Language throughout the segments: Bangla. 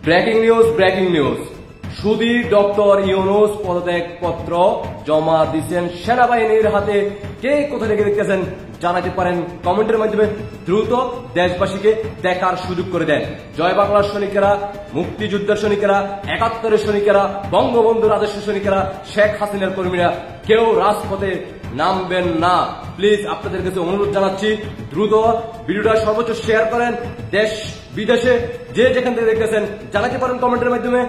ব্রেকিং নিউজ সুদী ডক্টর ইউনূস পদত্যাগপত্র জমা দিচ্ছেন সেনাবাহিনীর হাতে। কে কোথা থেকে দেখতেছেন জানাতে পারেন কমেন্টের মাধ্যমে। দ্রুত দেশবাসীকে দেখার সুযোগ করে দেন। জয় বাংলার সৈনিকেরা, মুক্তিযুদ্ধের সৈনিকেরা, ৭১-এর সৈনিকেরা, বঙ্গবন্ধুর আদর্শ সৈনিকেরা, শেখ হাসিনার কর্মীরা কেউ রাজপথে নামবেন না। প্লিজ আপনাদের কাছে অনুরোধ জানাচ্ছি, দ্রুত ভিডিওটা সর্বোচ্চ শেয়ার করেন। দেশ বিদেশে যে যেখান থেকে দেখতেছেন জানাতে পারেন কমেন্টের মাধ্যমে।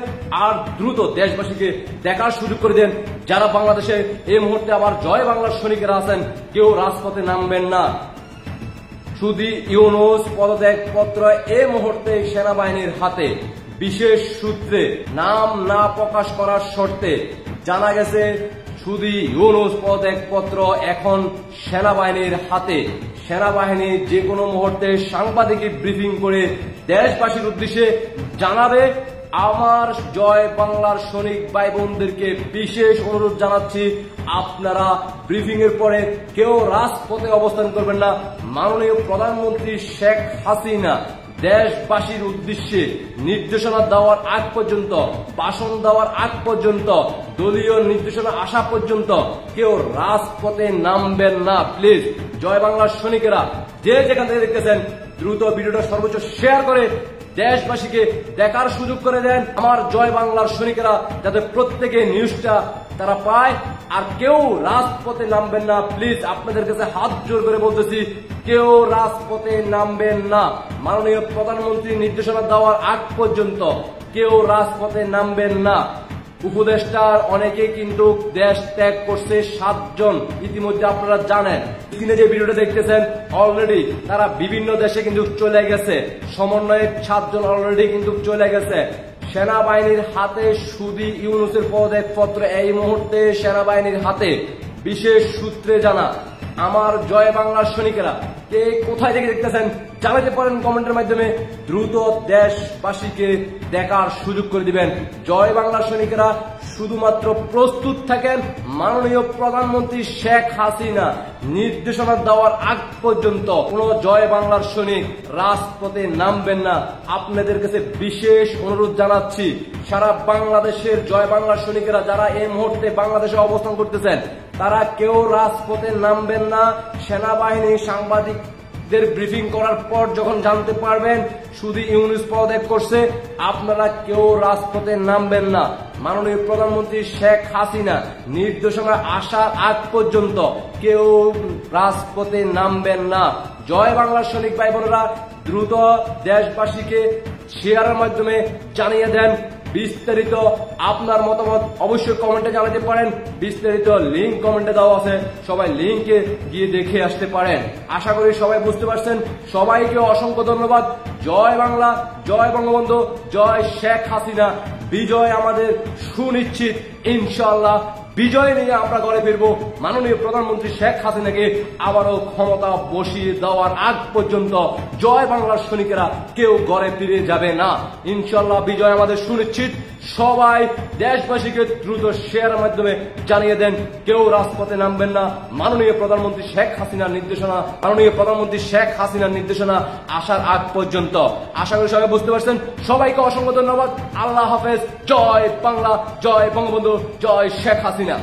আর দ্রুত দেশবাসীকে দেখার সুযোগ করে দেন। যারা বাংলাদেশে এই মুহূর্তে আবার জয় বাংলার সৈনিকেরা আছেন, কেউ রাজপথে নামবেন না। সুদী ইউনূস পদত্যাগপত্র এই মুহূর্তে সেনাবাহিনীর হাতে। বিশেষ সূত্রে নাম না প্রকাশ করার শর্তে জানা গেছে সুদী ইউনূস পদত্যাগপত্র এখন সেনাবাহিনীর হাতে। সেনাবাহিনী যে কোনো মুহূর্তে সাংবাদিক ব্রিফিং করে দেশবাসীর উদ্দেশ্যে জানাবে। আমার জয় বাংলার সৈনিক ভাই বোনদেরকে বিশেষ অনুরোধ জানাচ্ছি, আপনারা ব্রিফিং এর পরে কেউ রাজপথে অবস্থান করবেন না। মাননীয় প্রধানমন্ত্রী শেখ হাসিনা দেশবাসীর উদ্দেশ্যে নির্দেশনা দেওয়ার আগ পর্যন্ত, ভাষণ দেওয়ার আগ পর্যন্ত, দলীয় নির্দেশনা আসা পর্যন্ত কেউ রাজপথে নামবেন না। প্লিজ জয় বাংলার সৈনিকেরা যে যেখান থেকে দেখতেছেন দ্রুত ভিডিওটা সর্বোচ্চ শেয়ার করে দেশবাসীকে দেখার সুযোগ করে দেন। আমার জয় বাংলার সৈনিকেরা যাতে প্রত্যেকে নিউজটা তারা পায়। আর কেউ রাজপথে নামবেন না। প্লিজ আপনাদের কাছে হাত জোর করে বলতেছি, কেউ রাজপথে নামবেন না। মাননীয় প্রধানমন্ত্রী নির্দেশনা দেওয়ার আগ পর্যন্ত কেউ রাজপথে নামবেন না। উপদেষ্টার অনেকে কিন্তু দেশ ত্যাগ করছে 7 জন, ইতিমধ্যে আপনারা জানেন। তিনি যে ভিডিওটা দেখতেছেন অলরেডি তারা বিভিন্ন দেশে কিন্তু চলে গেছে। সমন্বয়ের 7 জন অলরেডি কিন্তু চলে গেছে। সেনাবাহিনীর হাতে সুদী ইউনূসের পদত্যাগপত্র এই মুহূর্তে সেনাবাহিনীর হাতে। বিশেষ সূত্রে জানা আমার জয় বাংলার সৈনিকেরা কে কোথায় থেকে দেখতেছেন জানাতে পারেন কমেন্টের মাধ্যমে। দ্রুত দেশবাসীকে দেখার সুযোগ করে দিবেন। জয় বাংলার সৈনিকেরা শুধুমাত্র প্রস্তুত থাকেন। মাননীয় প্রধানমন্ত্রী শেখ হাসিনা নির্দেশনা দেওয়ার আগ পর্যন্ত কোন জয় বাংলার সৈনিক রাজপথে নামবেন না। আপনাদের কাছে বিশেষ অনুরোধ জানাচ্ছি, সারা বাংলাদেশের জয় বাংলার সৈনিকেরা যারা এই মুহূর্তে বাংলাদেশে অবস্থান করতেছেন তারা কেউ রাজপথে নামবেন না। সেনাবাহিনী সাংবাদিকদের ব্রিফিং করার পর যখন জানতে পারবেন সুদী ইউনূস পদত্যাগ করছে, আপনারা কেউ রাজপথে নামবেন না। মাননীয় প্রধানমন্ত্রী শেখ হাসিনা নির্দেশনা আসার আগ পর্যন্ত কেউ রাজপথে নামবেন না। জয় বাংলার সৈনিক ভাই বোনেরা দ্রুত দেশবাসীকে শেয়ারের মাধ্যমে জানিয়ে দেন। বিস্তারিত আপনার মতামত অবশ্যই কমেন্টে জানাতে পারেন। বিস্তারিত লিঙ্ক কমেন্টে দেওয়া আছে, সবাই লিঙ্কে গিয়ে দেখে আসতে পারেন। আশা করি সবাই বুঝতে পারছেন। সবাইকে অসংখ্য ধন্যবাদ। জয় বাংলা, জয় বঙ্গবন্ধু, জয় শেখ হাসিনা। বিজয় আমাদের সুনিশ্চিত। ইনশাআল্লাহ বিজয় নিয়ে আমরা ঘরে ফিরবো। মাননীয় প্রধানমন্ত্রী শেখ হাসিনাকে আবারও ক্ষমতা বসিয়ে দেওয়ার আগ পর্যন্ত জয় বাংলার সৈনিকেরা কেউ ঘরে ফিরে যাবে না। ইনশাআল্লাহ বিজয় আমাদের সুনিশ্চিত। সবাই দেশবাসীকে দ্রুত শেয়ারের মাধ্যমে জানিয়ে দেন, কেউ রাজপথে নামবেন না। মাননীয় প্রধানমন্ত্রী শেখ হাসিনার নির্দেশনা আসার আগ পর্যন্ত। আশা করি সবাই বুঝতে পারছেন। সবাইকে অসংখ্য ধন্যবাদ। আল্লাহ হাফেজ। জয় বাংলা, জয় বঙ্গবন্ধু, জয় শেখ হাসিনা।